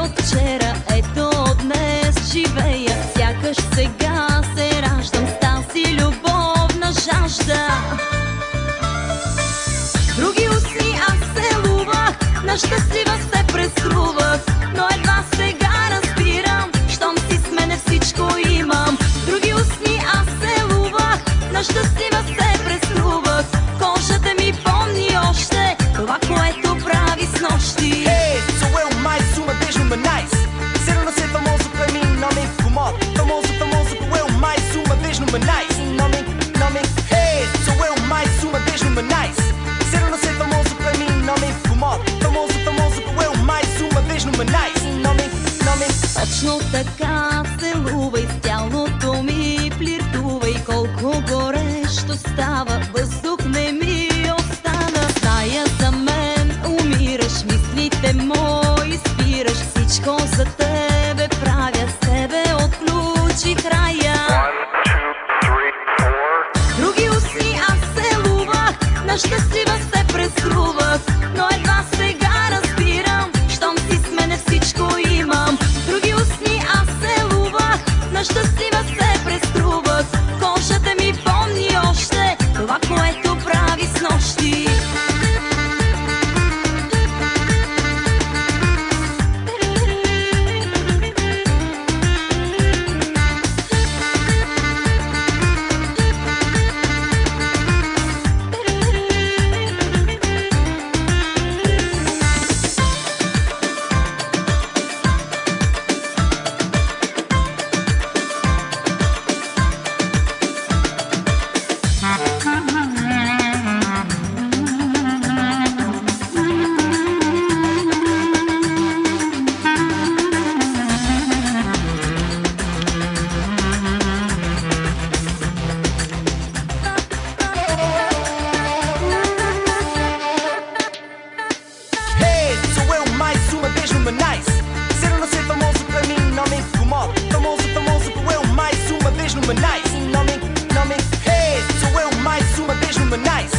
од вчера, ето од днес живея. Сякаш сега се раждам с тази любовна жажда. Други усни аз целувах, на щастлива се преструвах, но едва сега разбирам, щом си с мене всичко имам. Други усни аз целувах, на щастлива се преструвах, кожата ми помни още това, което прави с нощи. So eu mais uma vez numa nice. Ser ou não ser famoso para mim não me incomoda. Famoso, famoso que eu mais uma vez numa nice. Não me, hey, sou eu mais uma vez numa nice. Ser ou não ser famoso para mim não me incomoda. Famoso, famoso que eu mais uma vez numa nice. Não me. Точно така целувай, с тялото ми флиртувай, колко горещо става, въздух не ми остана. Зная за мен умираш, мислите мои спираш, всичко за тебе правя, с тебе отключих рая. Други усни аз целувах, на щастлива се преструвах, но едва сега разбирам, щом си с мене всичко имам. Други усни аз целувах, на щастлива се преструвах, кожата ми помни още това, което прави с нощи. Nice. Hey, sou eu mais uma vez numa nice.